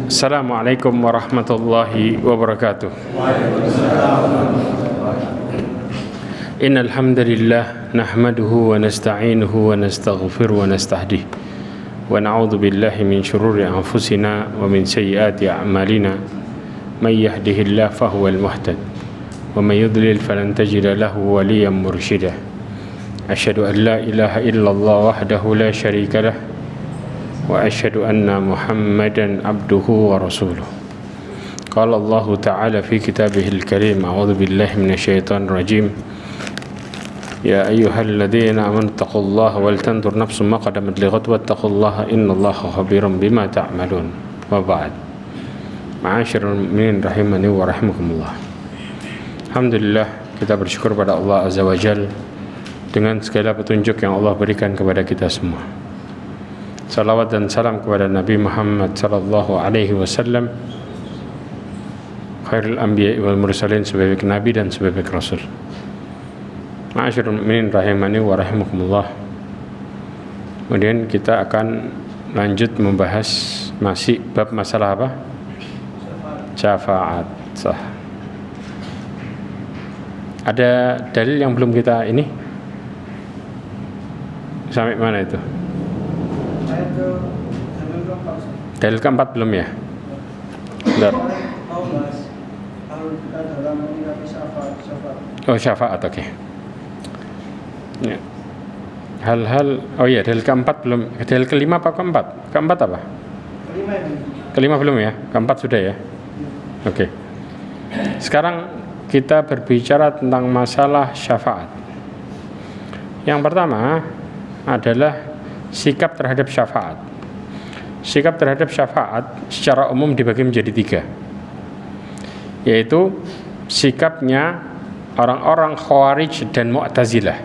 Assalamualaikum warahmatullahi wabarakatuh. Innal hamdalillah nahmaduhu wa nasta'inuhu wa nastaghfiruhu wa nastahdihi wa na'udzu billahi min shururi anfusina wa min sayyiati a'malina may yahdihillahu fahuwal muhtad wa may yudlil falan tajida lahu waliyyan mursyida. Asyhadu an la ilaha illallah wahdahu la syarika lah wa asyhadu anna Muhammadan abduhu wa rasuluh. Qala Allah Ta'ala fi kitabihil karim, a'udzu billahi minasyaitonir rajim. Ya ayyuhalladzina amanu taqullaha wal tanzur nafsum ma qaddamat lighad wattaqullaha innallaha khabirum bima ta'malun. Wa ba'd. Ma'asyiral mu'minin rahimani wa rahimakumullah. Alhamdulillah, kita bersyukur pada Allah Azza wa Jalla dengan segala petunjuk yang Allah berikan kepada kita semua. Salawat dan salam kepada Nabi Muhammad sallallahu alaihi wasallam, khairul anbiya wal mursalin, sebagai nabi dan sebagai rasul. Ma'asyiral mu'minin rahimani wa rahimakumullah. Kemudian kita akan lanjut membahas masih bab masalah apa? Syafaat. Sah. Ada dalil yang belum kita ini? Sampai mana itu? Dalil keempat belum ya? Bentar. Oh, syafaat, oke. Ya. Hal-hal, oh iya, dalil keempat belum. Dalil kelima apa keempat? Keempat apa? Kelima belum ya? Keempat sudah ya? Oke. Sekarang kita berbicara tentang masalah syafaat. Yang pertama adalah sikap terhadap syafaat. Sikap terhadap syafaat secara umum dibagi menjadi tiga, yaitu sikapnya orang-orang Khawarij dan Mu'tazilah.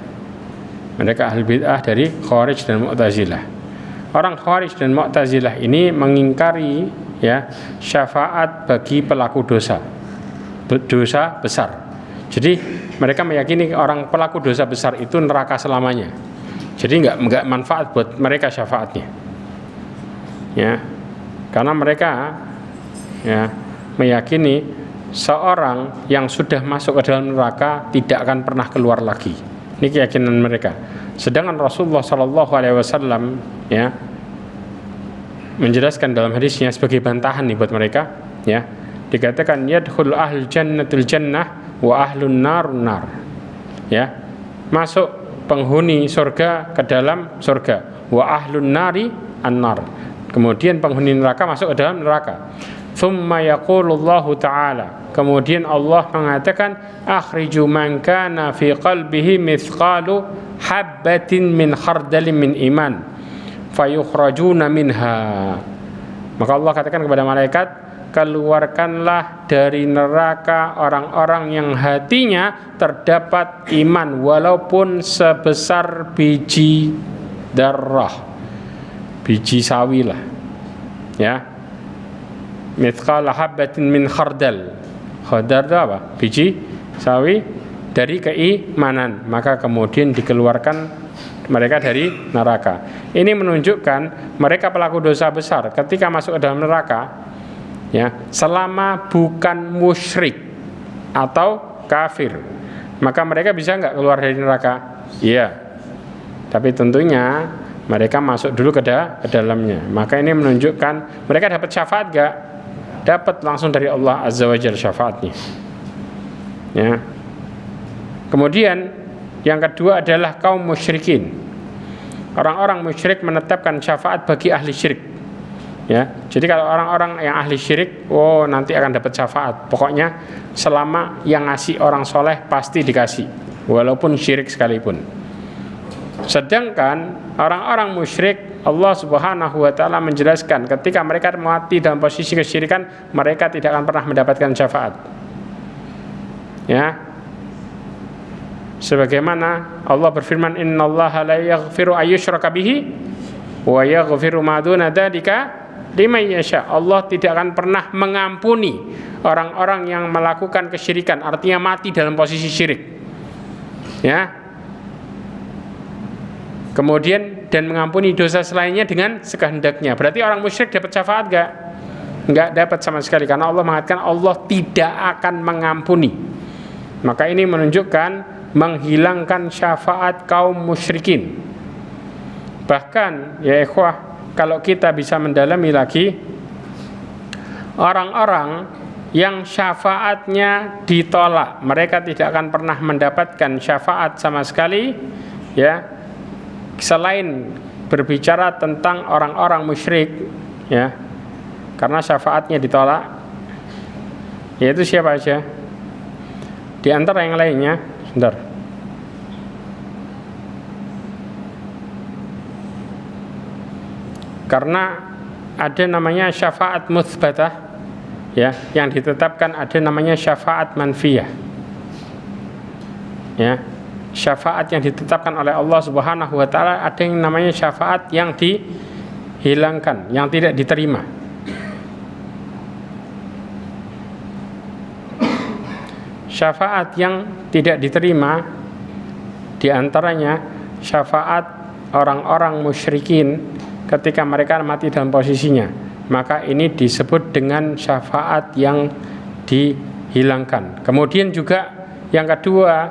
Mereka ahli bid'ah dari Khawarij dan Mu'tazilah. Orang Khawarij dan Mu'tazilah ini mengingkari ya syafaat bagi pelaku dosa besar. Jadi mereka meyakini orang pelaku dosa besar itu neraka selamanya. Jadi enggak manfaat buat mereka syafaatnya. Ya. Karena mereka ya meyakini seorang yang sudah masuk ke dalam neraka tidak akan pernah keluar lagi. Ini keyakinan mereka. Sedangkan Rasulullah sallallahu alaihi wasallam ya menjelaskan dalam hadisnya sebagai bantahan nih buat mereka, ya. Dikatakan yadkhul ahlul jannatul jannah wa ahlun narun nar. Ya. Masuk penghuni surga ke dalam surga, wa ahlun nari an-nar. Kemudian penghuni neraka masuk ke dalam neraka. Thumma yaqulullahu ta'ala, kemudian Allah mengatakan akhriju man kana fi qalbihi mithqalu habbatin min khardalin min iman fayukhrajuna minha. Maka Allah katakan kepada malaikat, keluarkanlah dari neraka orang-orang yang hatinya terdapat iman walaupun sebesar biji darah, biji sawi lah, ya. Mithqala habbatin min khardal. Khardal itu apa? Biji sawi dari keimanan. Maka kemudian dikeluarkan mereka dari neraka. Ini menunjukkan mereka pelaku dosa besar ketika masuk ke dalam neraka, ya, selama bukan musyrik atau kafir, maka mereka bisa nggak keluar dari neraka? Iya. Tapi tentunya mereka masuk dulu ke dalamnya. Maka ini menunjukkan mereka dapat syafaat nggak? Dapat langsung dari Allah Azza wa Jalla syafaatnya. Ya. Kemudian yang kedua adalah kaum musyrikin. Orang-orang musyrik menetapkan syafaat bagi ahli syirik. Ya. Jadi kalau orang-orang yang ahli syirik, oh nanti akan dapat syafaat. Pokoknya selama yang ngasih orang soleh pasti dikasih, walaupun syirik sekalipun. Sedangkan orang-orang musyrik, Allah Subhanahu wa taala menjelaskan ketika mereka mati dalam posisi kesyirikan, mereka tidak akan pernah mendapatkan syafaat. Ya. Sebagaimana Allah berfirman, innallaha la yaghfiru ayyushraka bihi wa yaghfiru ma duna dzalika liman yasha. Allah tidak akan pernah mengampuni orang-orang yang melakukan kesyirikan, artinya mati dalam posisi syirik. Ya. Kemudian dan mengampuni dosa selainnya dengan sekehendaknya. Berarti orang musyrik dapat syafaat gak? nggak dapat sama sekali, karena Allah mengatakan Allah tidak akan mengampuni. Maka ini menunjukkan menghilangkan syafaat kaum musyrikin. Bahkan ya ikhwah, kalau kita bisa mendalami lagi, orang-orang yang syafaatnya ditolak, mereka tidak akan pernah mendapatkan syafaat sama sekali, ya, selain berbicara tentang orang-orang musyrik, ya, karena syafaatnya ditolak, yaitu siapa aja di antara yang lainnya. Sebentar. Karena ada namanya syafaat mutsbatah, ya, yang ditetapkan, ada namanya syafaat manfiyah, ya, syafaat yang ditetapkan oleh Allah Subhanahu wa taala, ada yang namanya syafaat yang dihilangkan, yang tidak diterima. Syafaat yang tidak diterima diantaranya syafaat orang-orang musyrikin ketika mereka mati dalam posisinya, maka ini disebut dengan syafaat yang dihilangkan. Kemudian juga yang kedua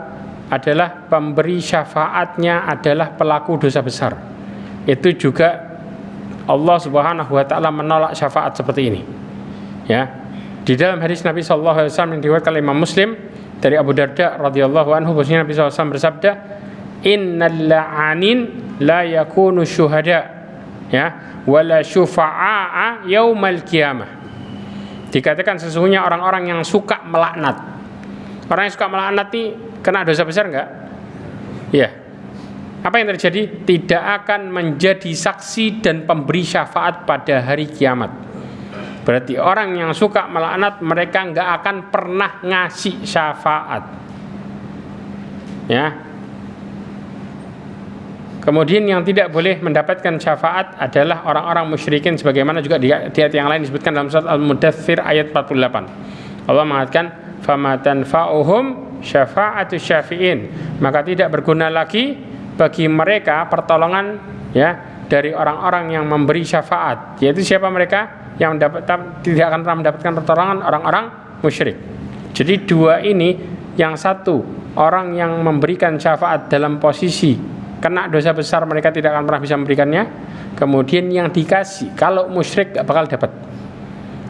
adalah pemberi syafaatnya adalah pelaku dosa besar. Itu juga Allah Subhanahu wa taala menolak syafaat seperti ini, ya. Di dalam hadis Nabi sallallahu alaihi wasallam yang diriwayatkan oleh Imam Muslim dari Abu Darda radhiyallahu anhu, bahwasanya Nabi sallallahu alaihi wasallam bersabda, innal la'anin la yakunu syuhada, ya, wala syufa'a yaumal qiyamah. Dikatakan sesungguhnya orang-orang yang suka melaknat. Orang yang suka melaknat ini kena dosa besar enggak? Ya. Apa yang terjadi? Tidak akan menjadi saksi dan pemberi syafaat pada hari kiamat. Berarti orang yang suka melaknat, mereka enggak akan pernah ngasih syafaat, ya. Kemudian yang tidak boleh mendapatkan syafaat adalah orang-orang musyrikin, sebagaimana juga di ayat yang lain disebutkan dalam surat Al-Mudaththir ayat 48. Allah mengatakan fama tanfa'uhum syafa'atus syafi'in, maka tidak berguna lagi bagi mereka pertolongan, ya, dari orang-orang yang memberi syafaat. Yaitu siapa mereka? Yang tidak akan pernah mendapatkan pertolongan orang-orang musyrik. Jadi dua ini, yang satu orang yang memberikan syafaat dalam posisi kena dosa besar, mereka tidak akan pernah bisa memberikannya. Kemudian yang dikasih, kalau musyrik gak bakal dapat.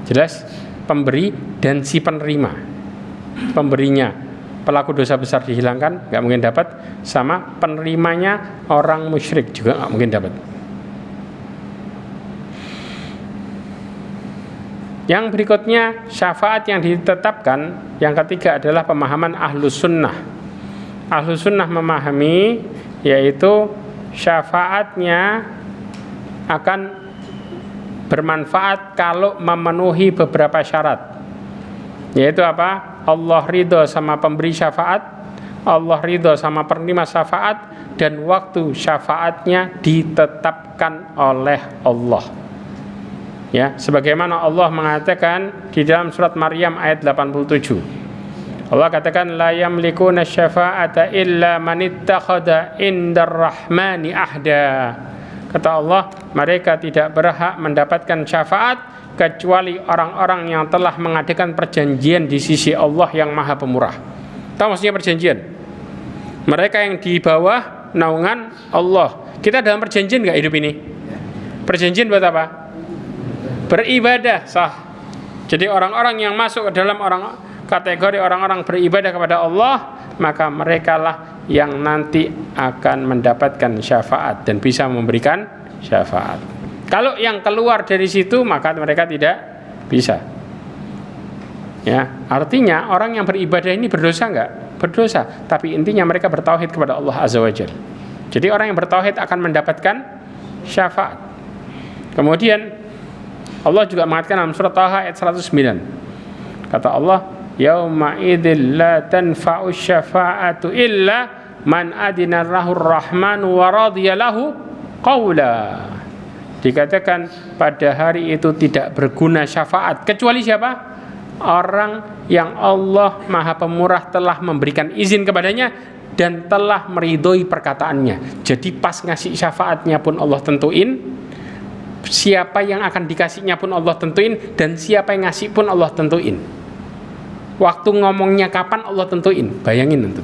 Jelas, pemberi dan si penerima. Pemberinya pelaku dosa besar dihilangkan, gak mungkin dapat. Sama penerimanya orang musyrik juga gak mungkin dapat. Yang berikutnya syafaat yang ditetapkan, yang ketiga adalah pemahaman ahlus sunnah. Ahlus sunnah memahami, yaitu syafaatnya akan bermanfaat kalau memenuhi beberapa syarat. Yaitu apa? Allah ridho sama pemberi syafaat, Allah ridho sama penerima syafaat, dan waktu syafaatnya ditetapkan oleh Allah. Ya, sebagaimana Allah mengatakan di dalam surat Maryam ayat 87. Allah katakan la yamlikuna syafa'ata illa man ittakhadha indar rahmani ahda. Kata Allah, mereka tidak berhak mendapatkan syafaat kecuali orang-orang yang telah mengadakan perjanjian di sisi Allah yang Maha Pemurah. Tahu maksudnya perjanjian? Mereka yang di bawah naungan Allah. Kita dalam perjanjian enggak hidup ini? Perjanjian buat apa? Beribadah, sah. Jadi orang-orang yang masuk ke dalam kategori orang-orang beribadah kepada Allah, maka merekalah yang nanti akan mendapatkan syafaat dan bisa memberikan syafaat. Kalau yang keluar dari situ, maka mereka tidak bisa. Ya, artinya orang yang beribadah ini berdosa enggak? Berdosa, tapi intinya mereka bertauhid kepada Allah Azza wa Jalla. Jadi orang yang bertauhid akan mendapatkan syafaat. Kemudian Allah juga mengatakan dalam surat Taha ayat 109. Kata Allah, yauma idzil la tanfa'u syafa'atu illa man adina lahur rahmanu wa radiya lahu qawla. Dikatakan pada hari itu tidak berguna syafaat kecuali siapa? Orang yang Allah Maha Pemurah telah memberikan izin kepadanya dan telah meridhoi perkataannya. Jadi pas ngasih syafaatnya pun Allah tentuin, siapa yang akan dikasihnya pun Allah tentuin, dan siapa yang ngasih pun Allah tentuin. Waktu ngomongnya kapan Allah tentuin. Bayangin nanti,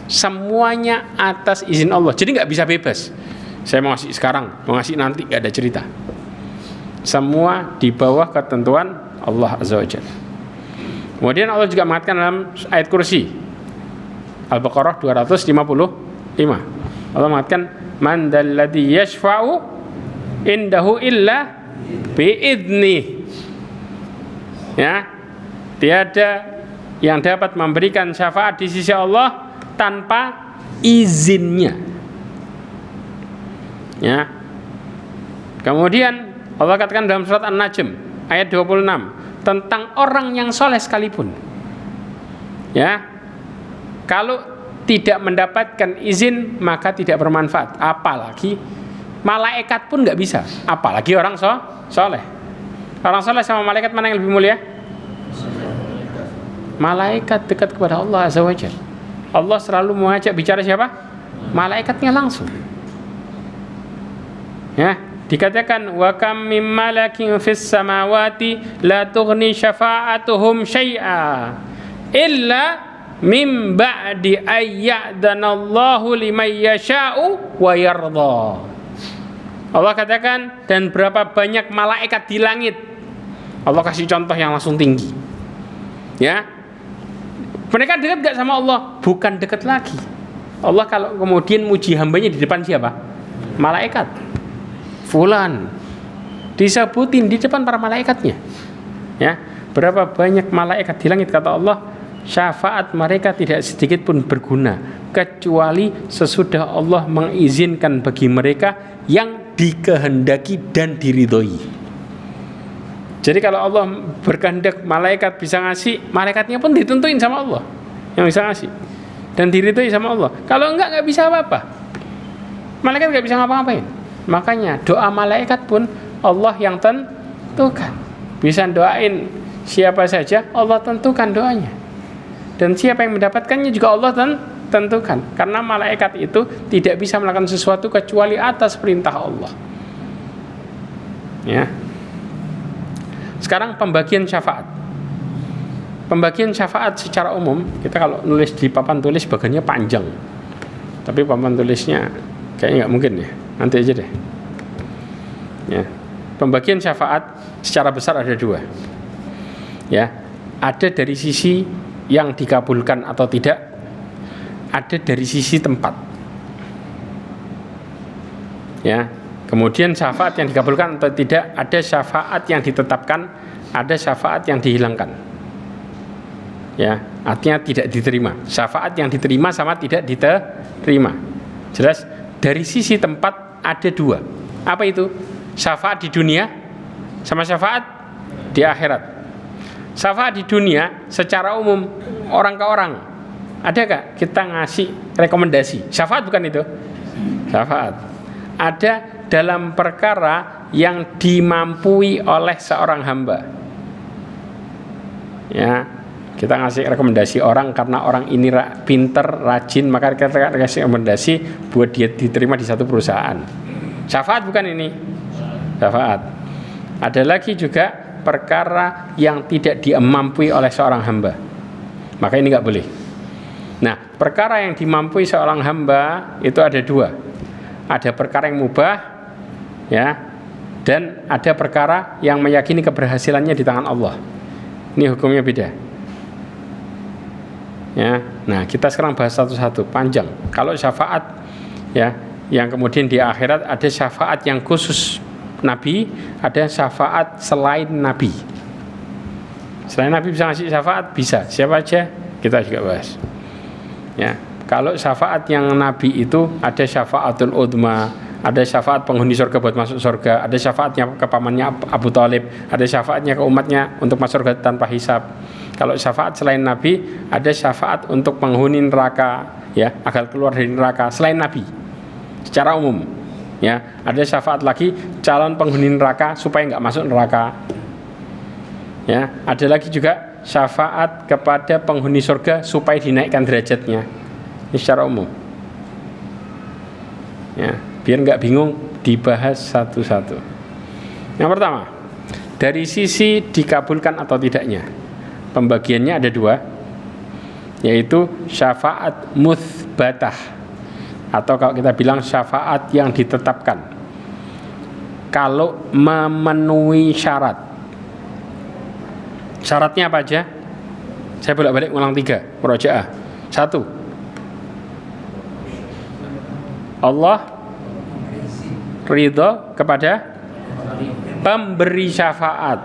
semuanya atas izin Allah. Jadi nggak bisa bebas, saya mau ngasih sekarang, mau ngasih nanti, nggak ada cerita. Semua di bawah ketentuan Allah Azza wa Jalla. Kemudian Allah juga mengatakan dalam ayat kursi Al-Baqarah 255, Allah mengatakan, man dalladzi yashfa'u indahu illa biidnih. Ya, tiada yang dapat memberikan syafaat di sisi Allah tanpa izinnya. Ya. Kemudian Allah katakan dalam surat An-Najm ayat 26 tentang orang yang soleh sekalipun. Ya. Kalau tidak mendapatkan izin maka tidak bermanfaat. Apalagi malaikat pun nggak bisa. Apalagi orang soleh. Orang soleh sama malaikat mana yang lebih mulia? Malaikat dekat kepada Allah Azza wa Jalla. Allah selalu mengajak bicara siapa? Malaikatnya langsung. Ya, dikatakan wa kam mim malakin fis samawati la tughni syafa'atuhum syai'a illa mim ba'di ayya'danallahu liman yasha'u wa yarda. Allah katakan, dan berapa banyak malaikat di langit. Allah kasih contoh yang langsung tinggi. Ya, mereka dekat gak sama Allah? Bukan dekat lagi. Allah kalau kemudian muji hambanya di depan siapa? Malaikat. Fulan disebutin di depan para malaikatnya. Ya, berapa banyak malaikat di langit, kata Allah, syafaat mereka tidak sedikit pun berguna kecuali sesudah Allah mengizinkan bagi mereka yang dikehendaki dan diridhoi. Jadi kalau Allah berkehendak malaikat bisa ngasih, malaikatnya pun ditentuin sama Allah yang bisa ngasih dan diridhoi sama Allah. Kalau enggak bisa apa-apa. Malaikat enggak bisa ngapa-ngapain. Makanya doa malaikat pun Allah yang tentukan. Bisa doain siapa saja, Allah tentukan doanya. Dan siapa yang mendapatkannya juga Allah tentukan. Karena malaikat itu tidak bisa melakukan sesuatu kecuali atas perintah Allah. Ya. Sekarang pembagian syafaat. Pembagian syafaat secara umum, kita kalau nulis di papan tulis bagiannya panjang. Tapi papan tulisnya kayaknya nggak mungkin ya. Nanti aja deh. Ya. Pembagian syafaat secara besar ada dua. Ya. Ada dari sisi yang dikabulkan atau tidak, ada dari sisi tempat. Ya. Kemudian syafaat yang dikabulkan atau tidak, ada syafaat yang ditetapkan, ada syafaat yang dihilangkan. Ya, artinya tidak diterima. Syafaat yang diterima sama tidak diterima. Jelas, dari sisi tempat ada dua. Apa itu? Syafaat di dunia sama syafaat di akhirat. Syafaat di dunia secara umum, orang ke orang. Ada gak kita ngasih rekomendasi? Syafaat bukan itu? Syafaat ada dalam perkara yang dimampui oleh seorang hamba. Ya, kita ngasih rekomendasi orang karena orang ini pinter, rajin, maka kita kasih rekomendasi buat dia diterima di satu perusahaan. Syafaat bukan ini? Syafaat. Ada lagi juga perkara yang tidak dimampui oleh seorang hamba, maka ini nggak boleh. Nah, perkara yang dimampui seorang hamba itu ada dua. Ada perkara yang mubah, ya, dan ada perkara yang meyakini keberhasilannya di tangan Allah. Ini hukumnya beda. Ya, nah kita sekarang bahas satu-satu, panjang. Kalau syafaat, ya, yang kemudian di akhirat ada syafaat yang khusus Nabi, ada syafaat selain Nabi. Selain Nabi bisa ngasih syafaat, bisa. Siapa aja kita juga bahas. Ya, kalau syafaat yang Nabi itu ada syafaatul udma, ada syafaat penghuni surga buat masuk surga, ada syafaatnya ke pamannya Abu Thalib, ada syafaatnya ke umatnya untuk masuk surga tanpa hisab. Kalau syafaat selain Nabi, ada syafaat untuk penghuni neraka, ya, agar keluar dari neraka selain Nabi. Secara umum, ya, ada syafaat lagi calon penghuni neraka supaya nggak masuk neraka. Ya, ada lagi juga syafaat kepada penghuni surga supaya dinaikkan derajatnya. Ini secara umum. Ya, biar nggak bingung dibahas satu-satu. Yang pertama, dari sisi dikabulkan atau tidaknya. Pembagiannya ada dua, yaitu syafaat muthbatah, atau kalau kita bilang syafaat yang ditetapkan kalau memenuhi syarat. Syaratnya apa aja? Saya bolak-balik ulang 3 murojaah. 1, Allah ridho kepada pemberi syafaat.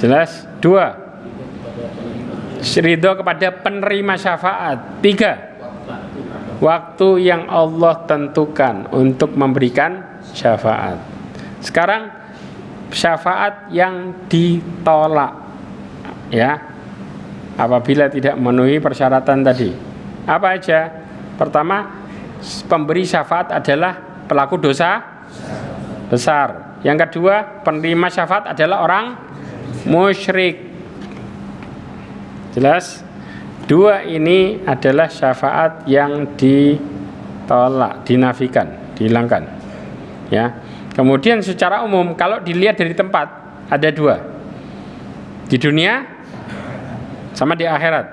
Jelas? 2, ridho kepada penerima syafaat. 3, waktu yang Allah tentukan untuk memberikan syafaat. Sekarang syafaat yang ditolak, ya, apabila tidak memenuhi persyaratan tadi. Apa aja? Pertama, pemberi syafaat adalah pelaku dosa besar. Yang kedua, penerima syafaat adalah orang musyrik. Jelas? 2 ini adalah syafaat yang ditolak, dinafikan, dihilangkan. Ya. Kemudian secara umum kalau dilihat dari tempat ada 2. Di dunia sama di akhirat.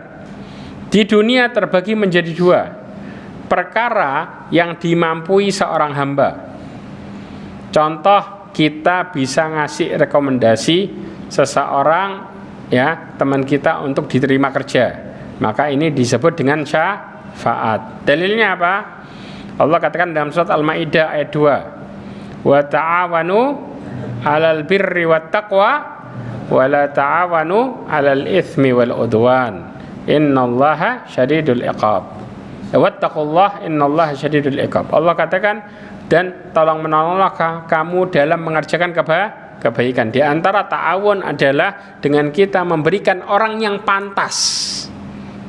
Di dunia terbagi menjadi 2. Perkara yang dimampui seorang hamba. Contoh, kita bisa ngasih rekomendasi seseorang, ya, teman kita untuk diterima kerja. Maka ini disebut dengan syafaat. Dalilnya apa? Allah katakan dalam surat Al-Maidah ayat 2. Wa ta'awanu 'alal birri wat taqwa wa la ta'awanu 'alal itsmi wal udwan. Innallaha syadidul iqab. Wattaqullah innallaha syadidul iqab. Allah katakan, dan tolong menolonglah kamu dalam mengerjakan kebaikan. Di antara ta'awun adalah dengan kita memberikan orang yang pantas.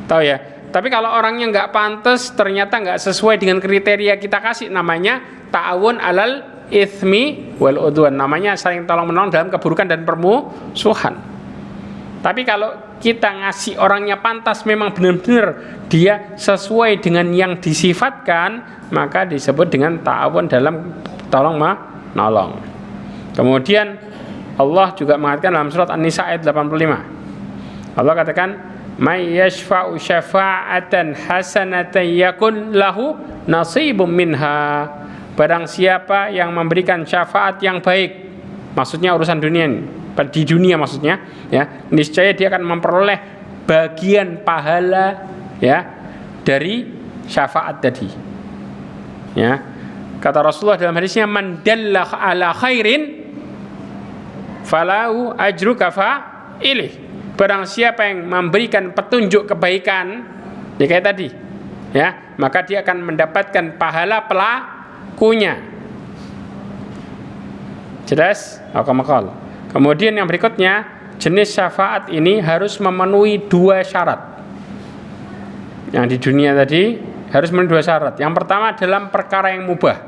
Tahu ya? Tapi kalau orangnya nggak pantas, ternyata nggak sesuai dengan kriteria kita kasih, namanya ta'awun alal itsmi wal udwan, namanya saling tolong menolong dalam keburukan dan permusuhan. Tapi kalau kita ngasih orangnya pantas, memang benar-benar dia sesuai dengan yang disifatkan, maka disebut dengan ta'awun dalam tolong menolong. Kemudian Allah juga mengatakan dalam surat An-Nisa ayat 85. Allah katakan, may yashfa'u syafa'atan hasanatan yakun lahu nasibum minha. Barang siapa yang memberikan syafaat yang baik, maksudnya urusan dunia ini, di dunia maksudnya, ya, niscaya dia akan memperoleh bagian pahala, ya, dari syafaat tadi. Ya. Kata Rasulullah dalam hadisnya, man dalla ala khairin falahu ajru kafa'ilih. Barang siapa yang memberikan petunjuk kebaikan, ya kayak tadi, ya, maka dia akan mendapatkan pahala pelakunya. Jelas? Akamakal. Kemudian yang berikutnya, jenis syafaat ini harus memenuhi 2 syarat. Yang di dunia tadi harus memenuhi 2 syarat. Yang pertama dalam perkara yang mubah,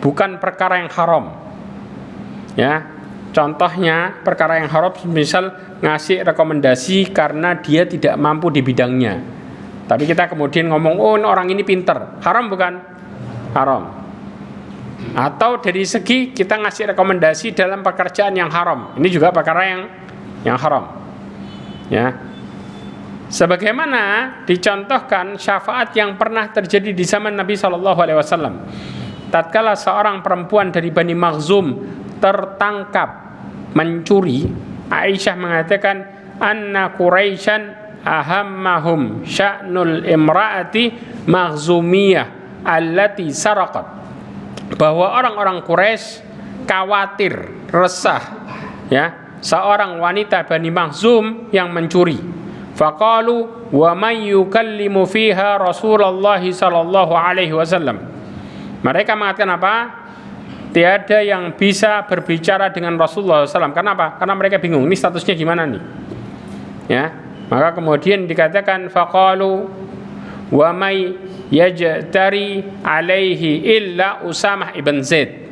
bukan perkara yang haram. Ya, contohnya perkara yang haram, misal ngasih rekomendasi karena dia tidak mampu di bidangnya. Tapi kita kemudian ngomong, oh orang ini pinter. Haram bukan? Haram. Atau dari segi kita ngasih rekomendasi dalam pekerjaan yang haram. Ini juga perkara yang haram. Ya. Sebagaimana dicontohkan syafaat yang pernah terjadi di zaman Nabi SAW. Tatkala seorang perempuan dari Bani Makhzum tertangkap mencuri, Aisyah mengatakan, anna Quraisyan ahammahum sya'nul imra'ati makhzumiyah allati saraqat. Bahwa orang-orang Quraisy khawatir, resah, ya, seorang wanita Bani Makhzum yang mencuri. Faqalu wa may yukallimu fiha Rasulullah sallallahu alaihi wasallam. Mereka mengatakan apa? Tiada yang bisa berbicara dengan Rasulullah SAW. Kenapa? Karena mereka bingung, ini statusnya gimana nih? Ya, maka kemudian dikatakan faqalu wa may yajtari alaihi illa Usamah ibn Zaid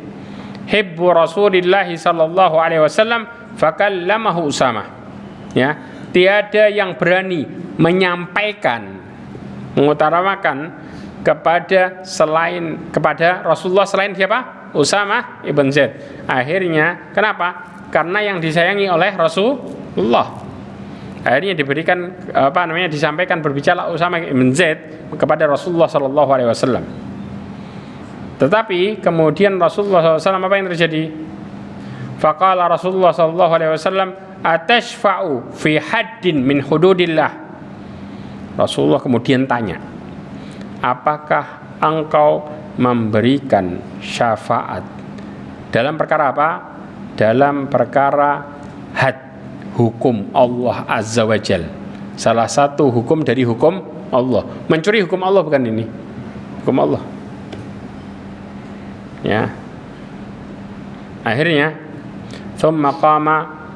hibbu Rasulillah sallallahu alaihi wasallam fakallamahu Usamah. Ya, tiada yang berani menyampaikan, mengutarakan kepada Rasulullah selain siapa? Usamah ibn Zaid. Akhirnya kenapa? Karena yang disayangi oleh Rasulullah. Akhirnya diberikan disampaikan berbicara Usama bin Zaid kepada Rasulullah sallallahu alaihi wasallam. Tetapi kemudian Rasulullah SAW apa yang terjadi? Faqala Rasulullah sallallahu alaihi wasallam, "Atashfa'u fi haddin min hududillah?" Rasulullah kemudian tanya, "Apakah engkau memberikan syafaat dalam perkara apa? Dalam perkara had, hukum Allah Azza wa Jal. Salah satu hukum dari hukum Allah. Mencuri hukum Allah bukan ini? Hukum Allah. Ya. Akhirnya thumma qama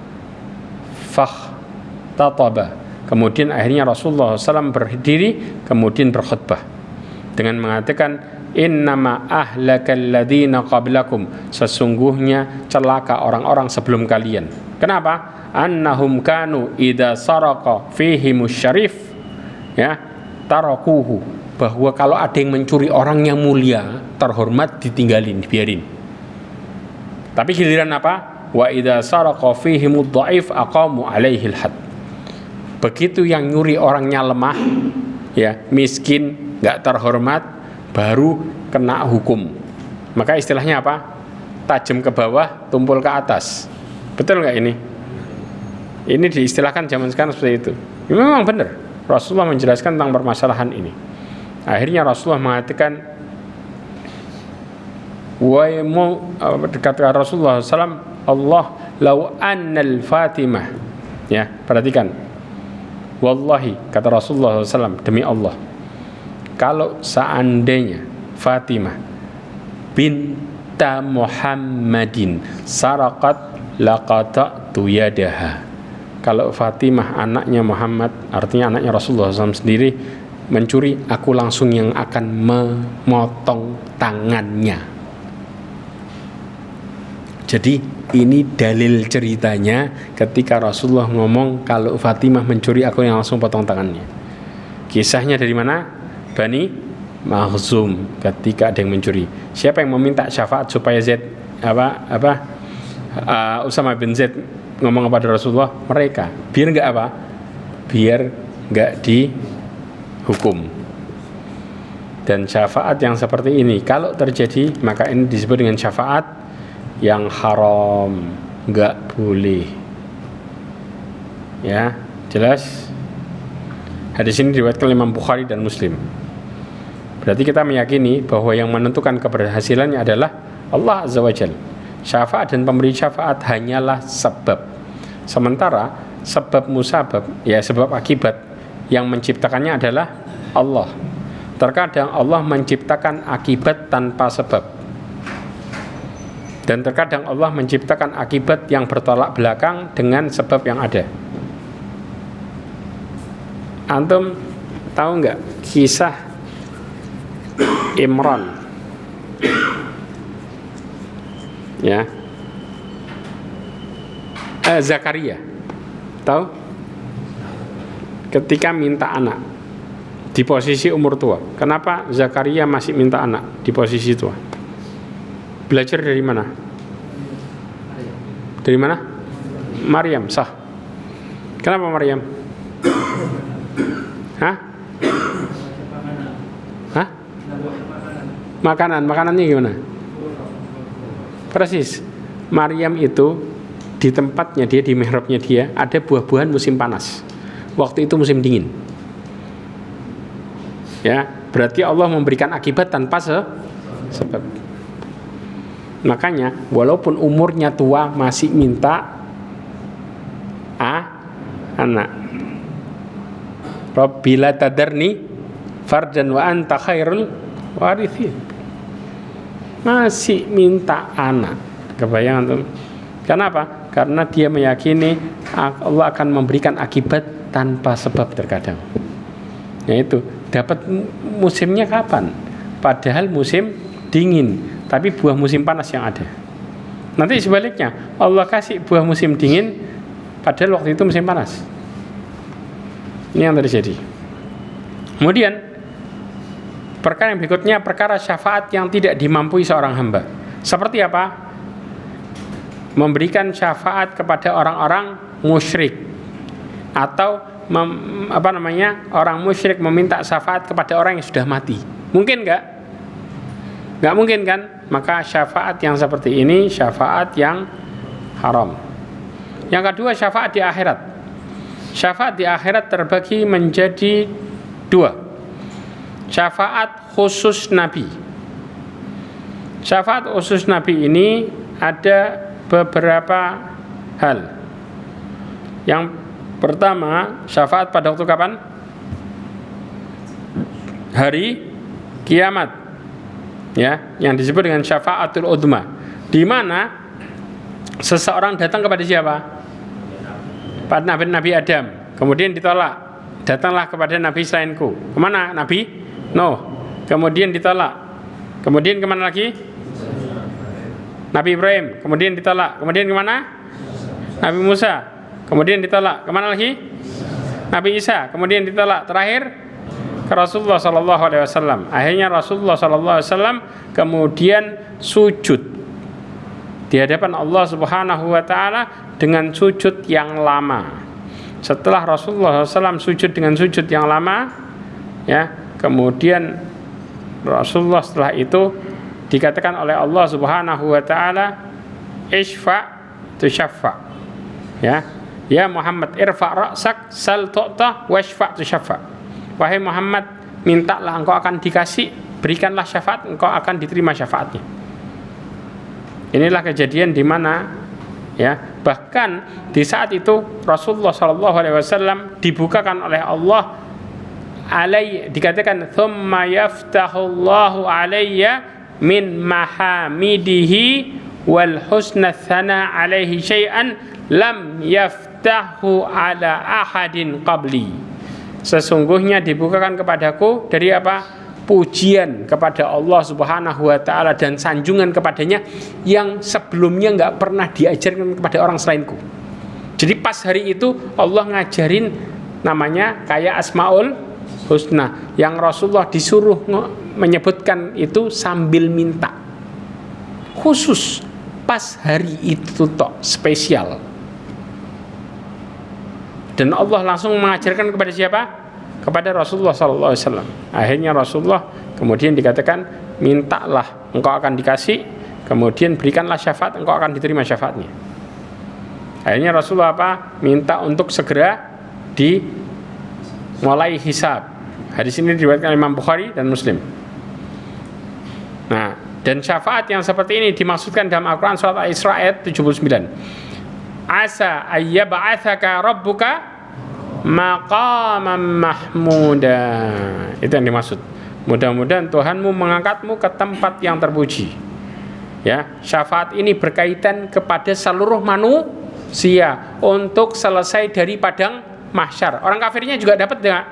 fakhtataba. Kemudian akhirnya Rasulullah SAW berdiri kemudian berkhutbah dengan mengatakan, innama ahlakal ladzina qablakum, sesungguhnya celaka orang-orang sebelum kalian. Kenapa? Annahum kanu idza saraqa fihimus syarif, ya, tarakuhu, bahwa kalau ada yang mencuri orang yang mulia, terhormat, ditinggalin, dibiarin. Tapi giliran apa? Wa idza saraqa fihimud dhaif aqamu alaihil had. Begitu yang nyuri orangnya lemah, ya, miskin, enggak terhormat, baru kena hukum. Maka istilahnya apa? Tajam ke bawah, tumpul ke atas. Betul enggak ini? Ini diistilahkan zaman sekarang seperti itu. Ini memang benar. Rasulullah menjelaskan tentang permasalahan ini. Akhirnya Rasulullah mengatakan, kata Rasulullah SAW, Allah lau annal Fatimah, ya, perhatikan, wallahi, kata Rasulullah SAW, demi Allah, kalau seandainya Fatimah binta Muhammadin saraqat laqata'tu yadaha. Kalau Fatimah anaknya Muhammad, artinya anaknya Rasulullah SAW sendiri, mencuri, aku langsung yang akan memotong tangannya. Jadi ini dalil ceritanya ketika Rasulullah ngomong kalau Fatimah mencuri, aku yang langsung potong tangannya. Kisahnya dari mana? Bani Makhzum, ketika ada yang mencuri. Siapa yang meminta syafaat supaya Usama bin Zaid ngomong kepada Rasulullah? Mereka. Biar enggak apa? Biar enggak dihukum. Dan syafaat yang seperti ini kalau terjadi, maka ini disebut dengan syafaat yang haram, enggak boleh. Ya, jelas? Hadis ini diriwayatkan oleh Imam Bukhari dan Muslim. Berarti kita meyakini bahwa yang menentukan keberhasilannya adalah Allah Azza wa Jalla. Syafaat dan pemberi syafaat hanyalah sebab. Sementara sebab musabab, ya sebab akibat, yang menciptakannya adalah Allah. Terkadang Allah menciptakan akibat tanpa sebab, dan terkadang Allah menciptakan akibat yang bertolak belakang dengan sebab yang ada. Antum tahu nggak kisah Imran, ya, Zakaria, tahu? Ketika minta anak di posisi umur tua. Kenapa Zakaria masih minta anak di posisi tua? Belajar dari mana? Dari mana? Maryam, sah. Kenapa Maryam? Hah? Hah? Makanannya gimana? Persis. Maryam itu di tempatnya dia, di mihrabnya dia, ada buah-buahan musim panas. Waktu itu musim dingin. Ya, berarti Allah memberikan akibat tanpa sebab. Makanya walaupun umurnya tua masih minta anak. Rabbila tadarni fardan wa anta khairul warithin. Masih minta anak. Kebayang antum? Kenapa? Karena dia meyakini Allah akan memberikan akibat tanpa sebab terkadang. Yaitu dapat musimnya kapan? Padahal musim dingin, tapi buah musim panas yang ada. Nanti sebaliknya, Allah kasih buah musim dingin, padahal waktu itu musim panas. Ini yang terjadi. Kemudian perkara yang berikutnya, perkara syafaat yang tidak dimampui seorang hamba. Seperti apa? memberikan syafaat kepada orang-orang musyrik, atau orang musyrik meminta syafaat kepada orang yang sudah mati. Mungkin nggak? Nggak mungkin kan? Maka syafaat yang seperti ini syafaat yang haram. Yang kedua, syafaat di akhirat. Syafaat di akhirat terbagi menjadi dua. Syafaat khusus Nabi. Syafaat khusus Nabi ini ada beberapa hal. Yang pertama, syafaat pada waktu kapan? Hari kiamat, ya, yang disebut dengan syafaatul udma, di mana seseorang datang kepada siapa? Pada Nabi Adam, kemudian ditolak. Datanglah kepada Nabi selainku. Kemana Nabi? Nuh. Kemudian ditolak. Kemudian kemana lagi? Nabi Ibrahim. Kemudian ditolak. Kemudian kemana? Nabi Musa. Kemudian ditolak. Kemana lagi? Nabi Isa. Kemudian ditolak. Terakhir ke Rasulullah SAW. Akhirnya Rasulullah SAW kemudian sujud di hadapan Allah Subhanahu wa Ta'ala dengan sujud yang lama. Setelah Rasulullah SAW sujud dengan sujud yang lama, ya, kemudian Rasulullah setelah itu dikatakan oleh Allah Subhanahu wa Ta'ala, Ishfa' tushaffa, ya, ya Muhammad, irfa' ra'sak sal tu'ta washfa' tushaffa. Wahai Muhammad, mintalah engkau akan dikasih, berikanlah syafaat, engkau akan diterima syafaatnya. Inilah kejadian di mana, ya, bahkan di saat itu Rasulullah SAW dibukakan oleh Allah, dikatakan thumma yaftahullahu alayya min mahamidihi wal husna tsana alaihi syai'an lam yaftahu ala ahadin qabli. Sesungguhnya dibukakan kepadaku dari apa? Pujian kepada Allah Subhanahu wa Ta'ala dan sanjungan kepadanya yang sebelumnya nggak pernah diajarkan kepada orang selainku. Jadi pas hari itu Allah ngajarin namanya kayak Asmaul Husna, yang Rasulullah disuruh menyebutkan itu sambil minta. Khusus pas hari itu tok, spesial. Dan Allah langsung mengajarkan kepada siapa? Kepada Rasulullah SAW. Akhirnya Rasulullah kemudian dikatakan, mintalah engkau akan dikasih, kemudian berikanlah syafaat, engkau akan diterima syafaatnya. Akhirnya Rasulullah apa? Minta untuk segera dimulai hisab. Hadis ini diriwayatkan Imam Bukhari dan Muslim. Nah, dan syafaat yang seperti ini dimaksudkan dalam Al-Quran surat Al-Isra ayat 79. Asa ayyab'atsaka rabbuka maqaman mahmuda. Itu yang dimaksud. Mudah-mudahan Tuhanmu mengangkatmu ke tempat yang terpuji. Ya, syafaat ini berkaitan kepada seluruh manusia untuk selesai dari padang mahsyar. Orang kafirnya juga dapat enggak?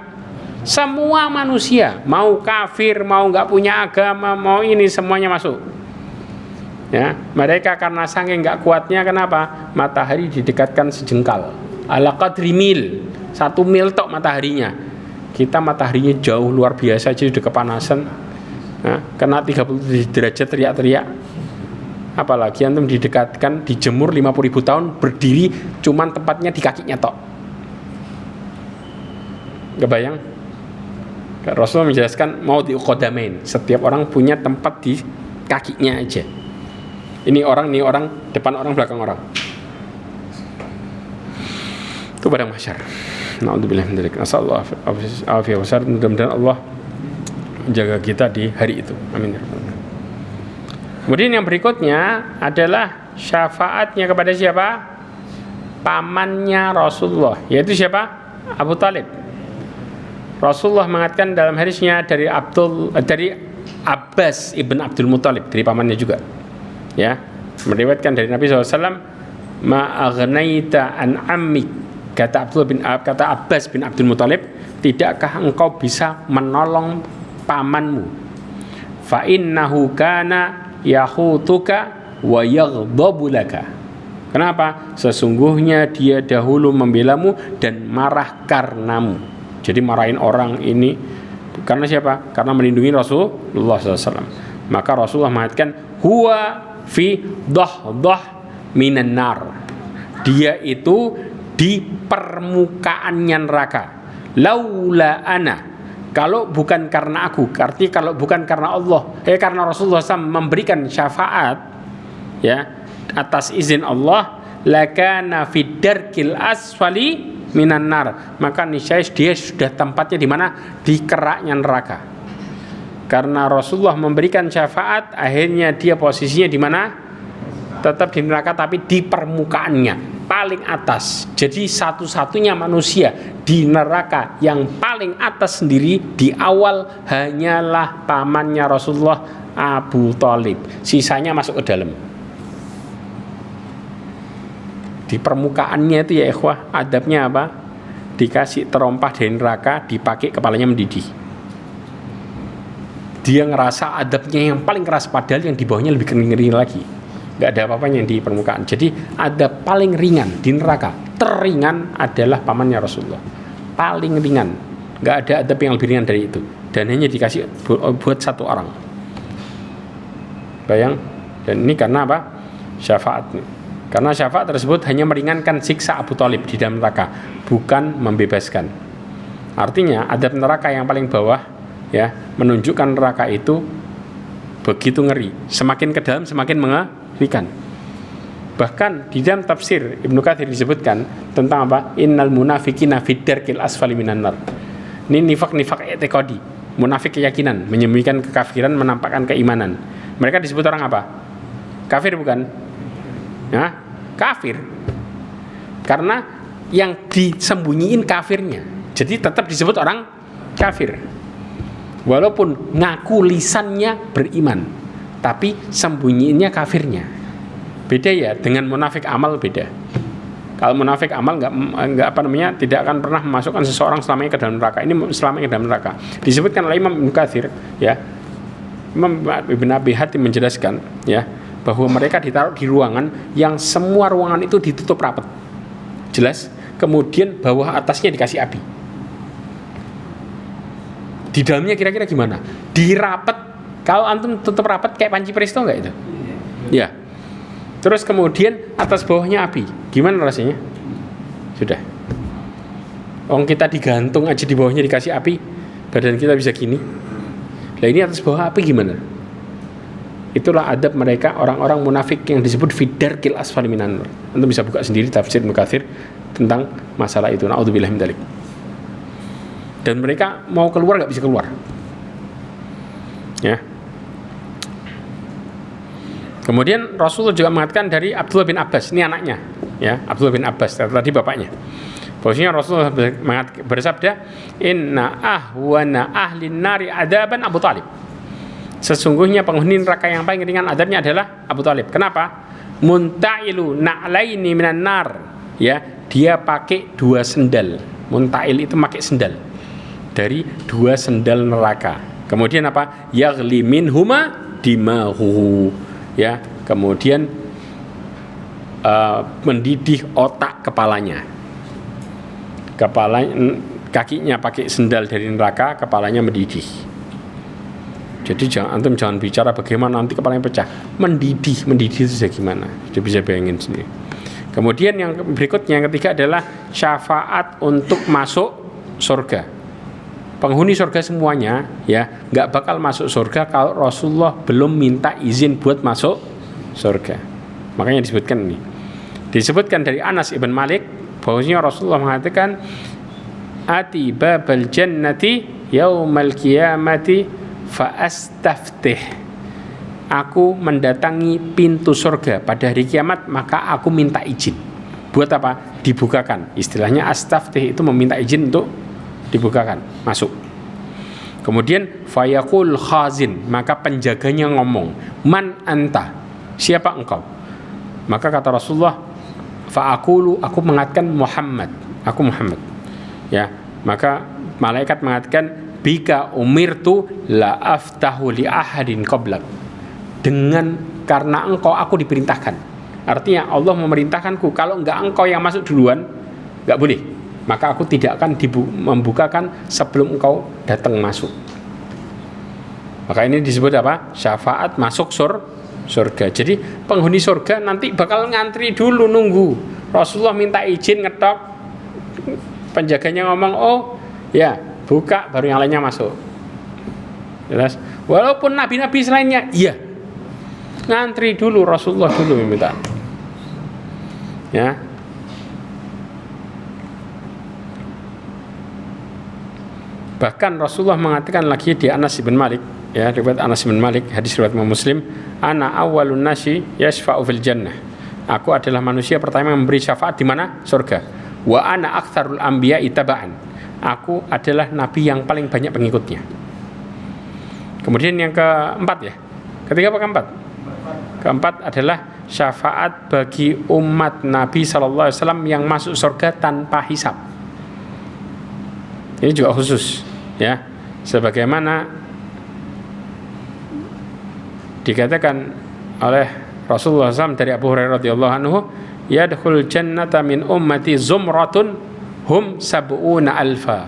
Semua manusia, mau kafir, mau enggak punya agama, mau ini, semuanya masuk. Ya, mereka karena saking enggak kuatnya, kenapa? Matahari didekatkan sejengkal. Ala qadri mil, 1 mil tok mataharinya. Kita mataharinya jauh luar biasa aja udah kepanasan. Nah, kena 37 derajat teriak-teriak. Apalagi antum didekatkan, dijemur 50.000 tahun, berdiri cuman tempatnya di kakinya tok. Kebayang? Rasulullah menjelaskan mau diuqadamain, setiap orang punya tempat di kakinya aja. Ini orang, depan orang, belakang orang. Itu padang mahsyar. Na'udzubillah min dzalik. Nasallahu alaihi wasallam. Mudah-mudahan Allah menjaga kita di hari itu. Amin. Kemudian yang berikutnya adalah syafaatnya kepada siapa? Pamannya Rasulullah, yaitu siapa? Abu Talib. Rasulullah mengatakan dalam hadisnya dari Abbas ibn Abdul Muttalib, dari pamannya juga. Ya, meriwayatkan dari Nabi SAW, ma aghnaita an ammik, kata Abbas bin Abdul Muttalib, tidakkah engkau bisa menolong pamanmu? Fa innahu kana yahutuka wa yaghdabu laka. Kenapa? Sesungguhnya dia dahulu membelamu dan marah karenamu. Jadi marahin orang ini karena siapa? Karena melindungi Rasulullah SAW. Maka Rasulullah mengatakan, huwa fi dahdah minan nar. Dia itu di permukaannya neraka. Laula ana, kalau bukan karena aku, artinya kalau bukan karena Allah, karena Rasulullah SAW memberikan syafaat, ya, atas izin Allah, lakana fid darkil asfali minan nar, maka niscaya dia sudah tempatnya di mana? Di keraknya neraka. Karena Rasulullah memberikan syafaat, akhirnya dia posisinya di mana? Tetap di neraka, tapi di permukaannya paling atas. Jadi satu-satunya manusia di neraka yang paling atas sendiri di awal hanyalah pamannya Rasulullah, Abu Thalib. Sisanya masuk ke dalam. Di permukaannya itu ya ikhwah, adabnya apa? Dikasih terompah dari neraka, dipakai kepalanya mendidih. Dia ngerasa adabnya yang paling keras, padahal yang di bawahnya lebih ngeri lagi. Gak ada apa-apanya di permukaan. Jadi adab paling ringan di neraka, teringan adalah pamannya Rasulullah. Paling ringan. Gak ada adab yang lebih ringan dari itu. Dan hanya dikasih buat satu orang. Bayang? Dan ini karena apa? Syafaat. Karena syafaat tersebut hanya meringankan siksa Abu Thalib di dalam neraka, bukan membebaskan. Artinya adab neraka yang paling bawah, ya, menunjukkan neraka itu begitu ngeri. Semakin ke dalam semakin mengerikan. Bahkan di dalam tafsir Ibnu Katsir disebutkan tentang apa? Innal munafiqina fid darkil asfali minan nar. Ini nifak i'tiqadi, munafik keyakinan, menyembunyikan kekafiran, menampakkan keimanan. Mereka disebut orang apa? Kafir bukan? Nah, kafir. Karena yang disembunyiin kafirnya. Jadi tetap disebut orang kafir. Walaupun ngaku lisannya beriman, tapi sembunyiinnya kafirnya. Beda ya, dengan munafik amal beda. Kalau munafik amal nggak tidak akan pernah memasukkan seseorang selamanya ke dalam neraka. Ini selamanya ke dalam neraka. Disebutkan oleh Imam Ibnu Katsir, ya. Imam Ibn Abi Hatim menjelaskan, ya, bahwa mereka ditaruh di ruangan yang semua ruangan itu ditutup rapat. Jelas? Kemudian bawah atasnya dikasih api. Di dalamnya kira-kira gimana? Dirapet. Kalau antum tutup rapat kayak panci presto nggak itu? Ya. Terus kemudian atas bawahnya api. Gimana rasanya? Sudah. Kita digantung aja di bawahnya dikasih api, badan kita bisa gini. Nah ini atas bawah api gimana? Itulah adab mereka orang-orang munafik yang disebut fidarkil asfali minan nar. Antum bisa buka sendiri tafsir Ibnu Katsir tentang masalah itu. Na'udzubillah min dzalik. Dan mereka mau keluar nggak bisa keluar, ya. Kemudian Rasulullah juga mengatakan dari Abdullah bin Abbas, ini anaknya, ya, Abdullah bin Abbas tadi bapaknya. Posisinya Rasulullah bersabda, inna ahwana ahlin nari adaban Abu Thalib. Sesungguhnya penghuni neraka yang paling ringan adabnya adalah Abu Thalib. Kenapa? Muntailu na'laini minan nar, ya, dia pakai 2 sendal. Muntail itu pakai sendal dari 2 sendal neraka. Kemudian apa? Yaghli minhuma dimahu, ya. Kemudian mendidih otak kepalanya. Kakinya pakai sendal dari neraka, kepalanya mendidih. Jadi antum jangan bicara bagaimana nanti kepalanya pecah. Mendidih itu gimana? Sudah bisa bayangin sendiri. Kemudian yang berikutnya, yang ketiga adalah syafaat untuk masuk surga. Penghuni surga semuanya, ya, nggak bakal masuk surga kalau Rasulullah belum minta izin buat masuk surga. Makanya disebutkan ini. Disebutkan dari Anas ibn Malik bahwasanya Rasulullah mengatakan, ati babal jannati yaumal qiyamati fa astaftih. Aku mendatangi pintu surga pada hari kiamat, maka aku minta izin. Buat apa? Dibukakan. Istilahnya astaftih itu meminta izin untuk dibukakan, masuk. Kemudian fayaqul khazin, maka penjaganya ngomong, man anta, siapa engkau? Maka kata Rasulullah, fa'aqulu, aku mengatakan Muhammad, aku Muhammad. Ya, maka malaikat mengatakan, bika umirtu la aftahu li ahadin qablak. Karena engkau aku diperintahkan. Artinya Allah memerintahkanku, kalau enggak engkau yang masuk duluan, enggak boleh. Maka aku tidak akan membukakan sebelum engkau datang masuk. Maka ini disebut apa? Syafaat masuk surga. Jadi penghuni surga nanti bakal ngantri dulu nunggu. Rasulullah minta izin ngetok, penjaganya ngomong, oh ya buka, baru yang lainnya masuk. Jelas. Walaupun nabi-nabi selainnya, iya ngantri dulu, Rasulullah dulu yang minta. Ya. Bahkan Rasulullah mengatakan lagi di Anas bin Malik, ya, riwayat Anas bin Malik, hadis riwayat Muslim, ana awwalun nasi yashfa'u fil jannah. Aku adalah manusia pertama yang memberi syafaat di mana? Surga. Wa ana aktsarul anbiya ittaba'an. Aku adalah nabi yang paling banyak pengikutnya. Kemudian yang keempat ya. Ketiga apa keempat? Keempat adalah syafaat bagi umat Nabi sallallahu alaihi wasallam yang masuk surga tanpa hisab. Ini juga khusus, ya. Sebagaimana dikatakan oleh Rasulullah SAW dari Abu Hurairah radhiyallahu anhu, yadkhul jannata min ummati zumratun hum sab'una alfa.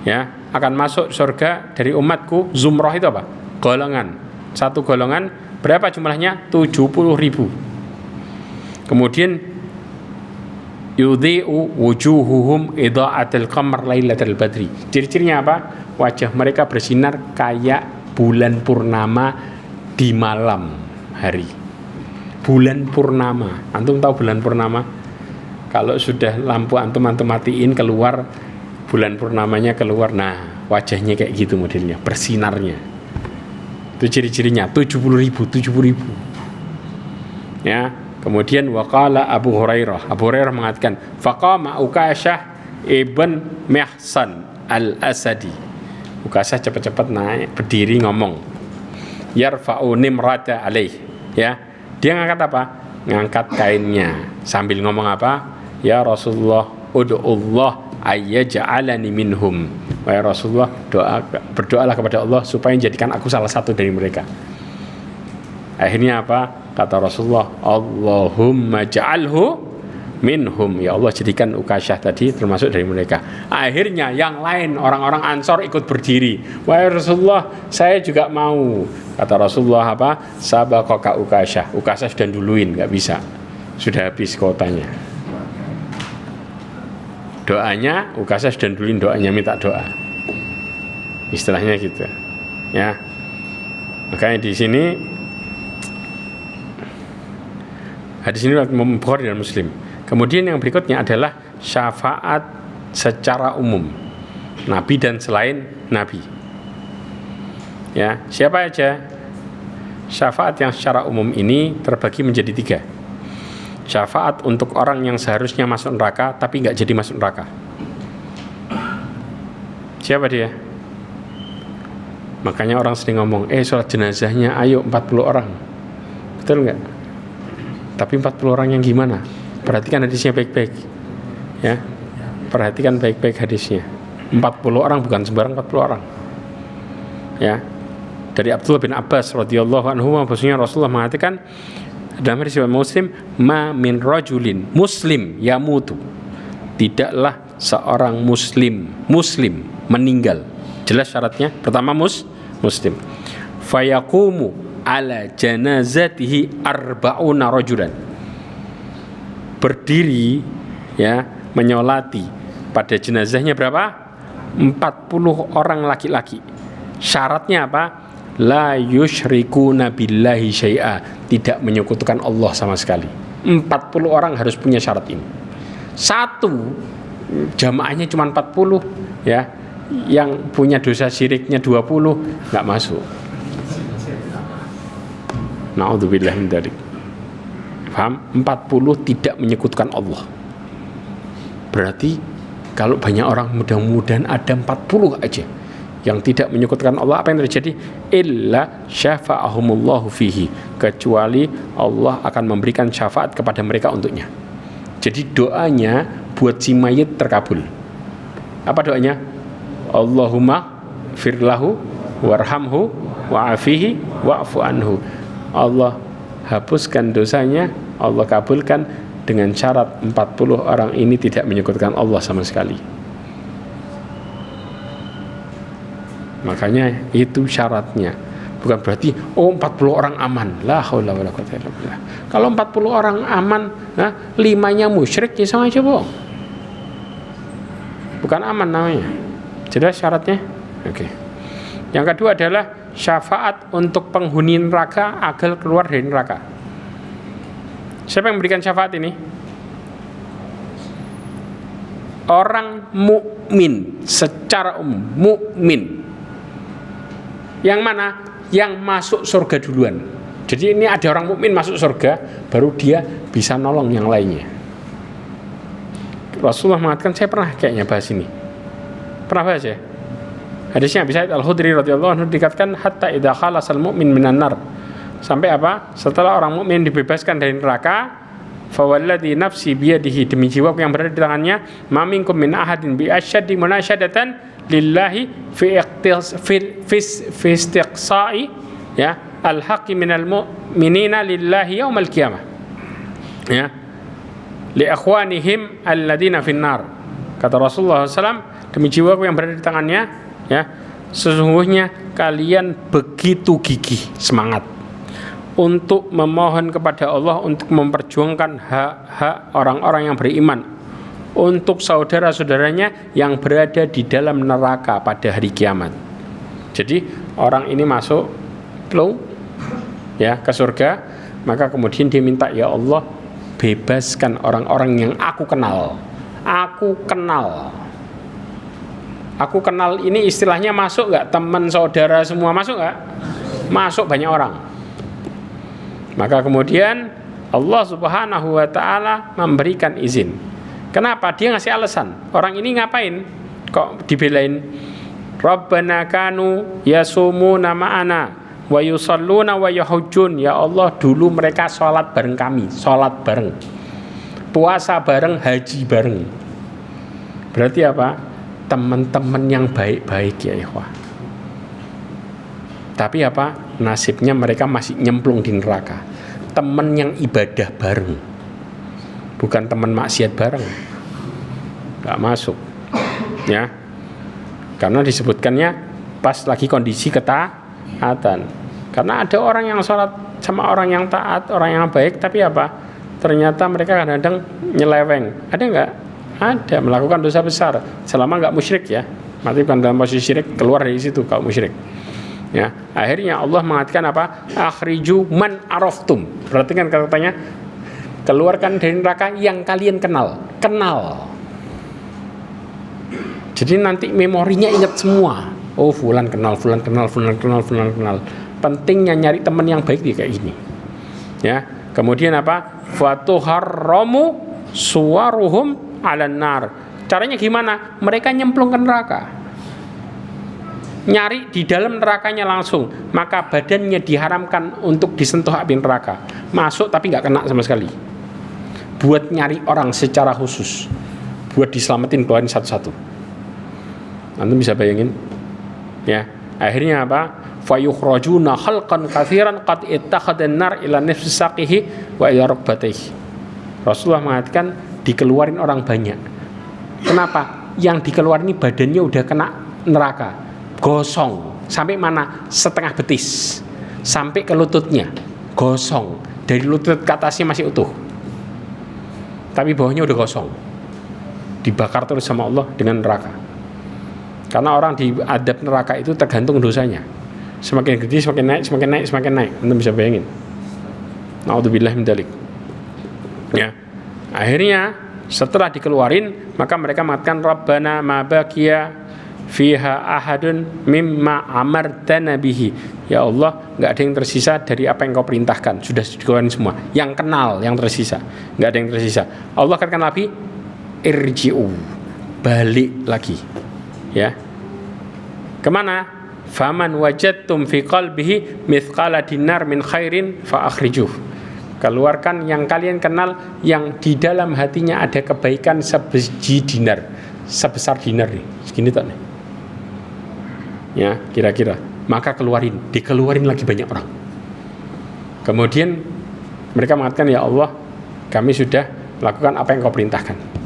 Ya, akan masuk surga dari umatku. Zumrah itu apa? Golongan. Satu golongan berapa jumlahnya? 70.000. Kemudian yudhi'u wujuhuhum idha'atil qamar lailatul badri. Ciri-cirinya apa? Wajah mereka bersinar kayak bulan purnama di malam hari. Bulan purnama. Antum tahu bulan purnama? Kalau sudah lampu antum matiin, keluar bulan purnamanya keluar. Nah, wajahnya kayak gitu modelnya, bersinarnya. Itu ciri-cirinya. 70.000. Ya. Kemudian waqala Abu Hurairah. Abu Hurairah mengatakan, faqama Ukasyah ibn Mihsan al-Asadi. Ukasyah cepat-cepat naik, berdiri ngomong. Yarfa'u nimrata alaih. Ya. Dia ngangkat apa? Ngangkat kainnya sambil ngomong apa? Ya Rasulullah, ud'ullah ayyaj'alani minhum. Wahai Rasulullah, berdoalah kepada Allah supaya menjadikan aku salah satu dari mereka. Akhirnya apa? Kata Rasulullah, Allahumma ja'alhu minhum. Ya Allah, jadikan Ukasyah tadi termasuk dari mereka. Akhirnya yang lain, orang-orang Ansor ikut berdiri. Wahai Rasulullah, saya juga mau. Kata Rasulullah apa? Sabaqaka Ukasyah. Ukasyah sudah duluin, gak bisa. Sudah habis kotanya. Doanya, Ukasyah sudah duluin doanya, minta doa. Istilahnya gitu. Ya. Makanya di sini hadis ini Bukhari dan Muslim. Kemudian yang berikutnya adalah syafaat secara umum, nabi dan selain nabi. Ya, siapa aja? Syafaat yang secara umum ini terbagi menjadi 3. Syafaat untuk orang yang seharusnya masuk neraka tapi nggak jadi masuk neraka. Siapa dia? Makanya orang sering ngomong, sholat jenazahnya ayo 40 orang. Betul nggak? Tapi 40 orang yang gimana? Perhatikan hadisnya baik-baik. Ya. Perhatikan baik-baik hadisnya. 40 orang bukan sembarang 40 orang. Ya. Dari Abdullah bin Abbas radhiyallahu anhu, bahwasanya Rasulullah mengatakan dalam hadis Muslim, ma min rajulin muslim yamutu. Tidaklah seorang muslim meninggal. Jelas syaratnya. Pertama muslim. Fayaqumu ala janazatihi arba'una rajulan. Berdiri, ya, menyolati pada jenazahnya berapa? 40 orang laki-laki. Syaratnya apa? La yusyrikuna billahi syai'a. Tidak menyekutukan Allah sama sekali. 40 orang harus punya syarat ini. Satu, jamaahnya cuma 40, ya. Yang punya dosa syiriknya 20 nggak masuk. Na'udzubillah min dzalik. Paham? 40 tidak menyekutukan Allah. Berarti kalau banyak orang, mudah-mudahan ada 40 aja yang tidak menyekutukan Allah. Apa yang terjadi? Illa syafa'ahumullahu fihi. Kecuali Allah akan memberikan syafaat kepada mereka untuknya. Jadi doanya buat si mayit terkabul. Apa doanya? Allahumma firlahu warhamhu wa'afihi wa'fu anhu. Allah hapuskan dosanya, Allah kabulkan, dengan syarat 40 orang ini tidak menyekutukan Allah sama sekali. Makanya itu syaratnya. Bukan berarti 40 orang aman. La haula wala quwwata illa billah. Kalau 40 orang aman, 5-nya musyrik ya sama aja bohong. Bukan aman namanya. Jelas syaratnya? Oke. Yang kedua adalah syafaat untuk penghuni neraka agar keluar dari neraka. Siapa yang memberikan syafaat ini? Orang mukmin secara umum, mukmin. Yang mana? Yang masuk surga duluan. Jadi ini ada orang mukmin masuk surga, baru dia bisa nolong yang lainnya. Rasulullah mengatakan, saya pernah kayaknya bahas ini. Pernah bahas ya? Hadisnya Abi Sa'id Al-Khudri radhiyallahu anhu dikatakan hatta idza khalasal mu'min minan nar. Sampai apa? Setelah orang mukmin dibebaskan dari neraka, fawalladzi nafsi biyadihi, demi jiwa yang berada di tangannya, ma minkum min ahadin bi asyaddi munasyadatan lillahi fi istiqsa'i ya al-haqqi minal mu'minina lillahi yaumal qiyamah. Ya. Li akhwanihim alladziina finnar. Kata Rasulullah SAW, demi jiwa yang berada di tangannya, ya, sesungguhnya kalian begitu gigih semangat untuk memohon kepada Allah untuk memperjuangkan hak-hak orang-orang yang beriman untuk saudara-saudaranya yang berada di dalam neraka pada hari kiamat. Jadi orang ini masuk ya ke surga, maka kemudian dia minta, ya Allah, bebaskan orang-orang yang aku kenal. Aku kenal ini istilahnya masuk nggak? Teman saudara semua masuk nggak? Masuk banyak orang. Maka kemudian Allah Subhanahu wa ta'ala memberikan izin. Kenapa? Dia ngasih alasan. Orang ini ngapain kok dibelain? Rabbana kanu yasumuna ma'ana wa yusalluna wa yahujjun. Ya Allah, dulu mereka sholat bareng kami, sholat bareng, puasa bareng, haji bareng. Berarti apa? Teman-teman yang baik-baik ya ikhwah. Tapi apa? Nasibnya mereka masih nyemplung di neraka. Teman yang ibadah bareng, bukan teman maksiat bareng, nggak masuk, ya. Karena disebutkannya pas lagi kondisi ketaatan. Karena ada orang yang sholat sama orang yang taat, orang yang baik, tapi apa? Ternyata mereka kadang-kadang nyeleweng. Ada nggak? Ada, melakukan dosa besar. Selama nggak musyrik ya, mati bukan dalam posisi syirik, keluar dari situ kalau musyrik. Ya, akhirnya Allah mengatakan apa? Akhriju man araftum. Perhatikan katanya, keluarkan dari neraka yang kalian kenal. Jadi nanti memorinya ingat semua. Oh, fulan kenal. Pentingnya nyari teman yang baik kayak gini. Ya, kemudian apa? Fatuharramu suwaruhum 'alan nar. Caranya gimana? Mereka nyemplung ke neraka. Nyari di dalam nerakanya langsung, maka badannya diharamkan untuk disentuh api neraka. Masuk tapi nggak kena sama sekali. Buat nyari orang secara khusus, buat diselamatin, keluarin satu-satu. Antum bisa bayangin, ya. Akhirnya apa? Fayukhrajuna khalqan katsiran qad ittakhadhan nar ila nafsi saqihi wa ila rukbatayhi. Rasulullah mengatakan dikeluarin orang banyak. Kenapa? Yang dikeluarin ini badannya udah kena neraka. Gosong sampai mana? Setengah betis sampai ke lututnya, gosong. Dari lutut ke atasnya masih utuh, tapi bawahnya udah gosong. Dibakar terus sama Allah dengan neraka. Karena orang diadab neraka itu tergantung dosanya. Semakin gede semakin naik. Anda bisa bayangin. Na'udzubillah min dzalik. Ya. Akhirnya setelah dikeluarin, maka mereka mengatakan Rabbana ma baqiya fiha ahadun mimma amartana bihi. Ya Allah, enggak ada yang tersisa dari apa yang kau perintahkan. Sudah dikeluarin semua. Yang kenal yang tersisa. Enggak ada yang tersisa. Allah katakan Nabi, irji'u, balik lagi. Ya. Kemana? Faman wajadtum fi qalbihi mithqala dinar min khairin fa akhrijuh. Keluarkan yang kalian kenal yang di dalam hatinya ada kebaikan sebiji dinar, sebesar dinar nih, segini tak nih. Ya, kira-kira. Maka dikeluarin lagi banyak orang. Kemudian mereka mengatakan, ya Allah, kami sudah lakukan apa yang kau perintahkan.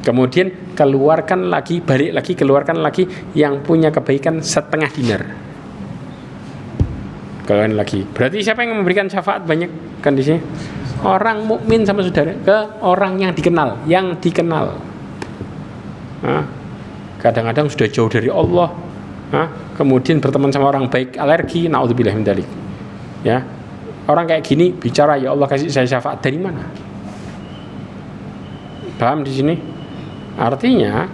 Kemudian keluarkan lagi yang punya kebaikan setengah dinar. Kalau lagi, berarti siapa yang memberikan syafaat banyak kan di sini? Orang mukmin sama saudara ke orang yang dikenal. Kadang-kadang sudah jauh dari Allah, kemudian berteman sama orang baik alergi, naudzubillah min dzalik. Ya, orang kayak gini bicara, ya Allah kasih saya syafaat, dari mana? Paham di sini? Artinya,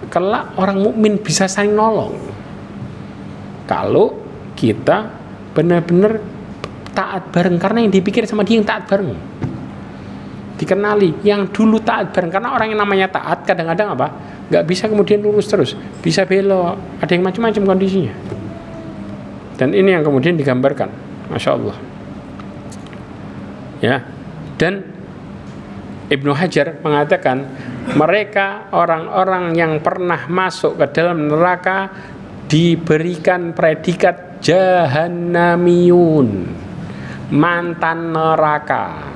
kelak orang mukmin bisa saling nolong. Kalau kita benar-benar taat bareng, karena yang dipikir sama dia yang taat bareng, dikenali yang dulu taat bareng. Karena orang yang namanya taat kadang-kadang apa, nggak bisa kemudian lurus terus, bisa belok, ada yang macam-macam kondisinya. Dan ini yang kemudian digambarkan, Masya Allah ya. Dan Ibnu Hajar mengatakan mereka orang-orang yang pernah masuk ke dalam neraka diberikan predikat jahannamiyun, mantan neraka.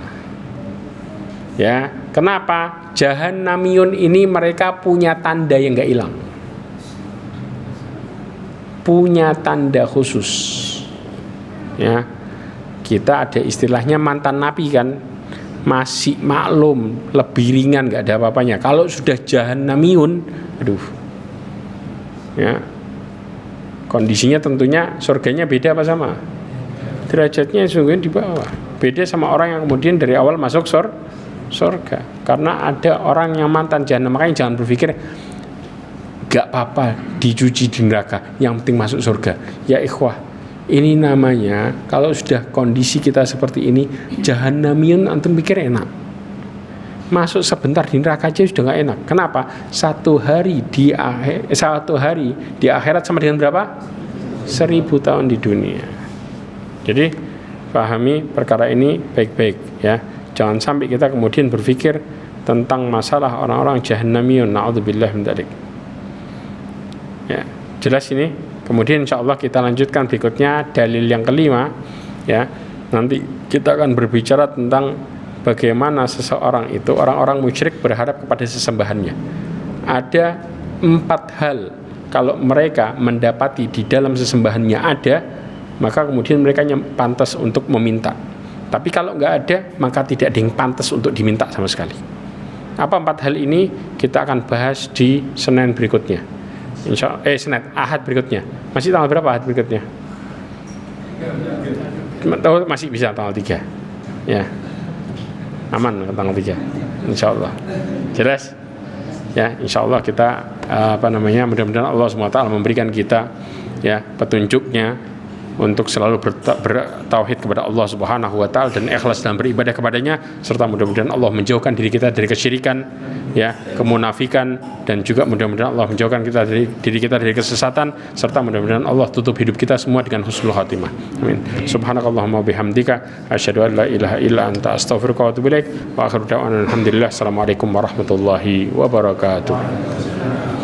Ya, kenapa? Jahannamiyun ini mereka punya tanda yang enggak hilang. Punya tanda khusus. Ya. Kita ada istilahnya mantan napi kan, masih maklum, lebih ringan, enggak ada apa-apanya. Kalau sudah jahannamiyun, aduh. Ya. Kondisinya tentunya surganya beda apa sama? Derajatnya sungguh di bawah. Beda sama orang yang kemudian dari awal masuk surga. Karena ada orang yang mantan jahanam. Makanya jangan berpikir gak apa-apa dicuci di neraka, yang penting masuk surga. Ya ikhwah, ini namanya kalau sudah kondisi kita seperti ini, jahannamiyun antum pikir enak. Masuk sebentar di neraka aja sudah gak enak. Kenapa? Satu hari di akhirat sama dengan berapa? 1000 tahun di dunia. Jadi pahami perkara ini baik-baik ya. Jangan sampai kita kemudian berpikir tentang masalah orang-orang jahannamiyun, na'udzubillah min dzalik. Ya, jelas ini. Kemudian insyaallah kita lanjutkan berikutnya dalil yang kelima ya. Nanti kita akan berbicara tentang bagaimana seseorang itu, orang-orang musyrik berharap kepada sesembahannya. Ada 4 hal kalau mereka mendapati di dalam sesembahannya ada, maka kemudian mereka pantas untuk meminta. Tapi kalau nggak ada, maka tidak ada yang pantas untuk diminta sama sekali. Apa 4 hal ini? Kita akan bahas di Senin berikutnya. Ahad berikutnya. Masih tanggal berapa Ahad berikutnya? Masih bisa tanggal 3. Ya. Aman tanggal 3 insyaallah. Jelas ya, insyaallah kita mudah-mudahan Allah SWT memberikan kita ya petunjuknya untuk selalu bertauhid kepada Allah Subhanahu wa taala dan ikhlas dalam beribadah kepadanya, serta mudah-mudahan Allah menjauhkan diri kita dari kesyirikan ya, kemunafikan, dan juga mudah-mudahan Allah menjauhkan diri kita dari kesesatan, serta mudah-mudahan Allah tutup hidup kita semua dengan husnul khatimah. Amin. Subhanakallahumma bihamdika asyhadu an la ilaha illa anta astaghfiruka wa atubu ilaik wa akhiru da'wana alhamdulillah. Assalamualaikum warahmatullahi wabarakatuh.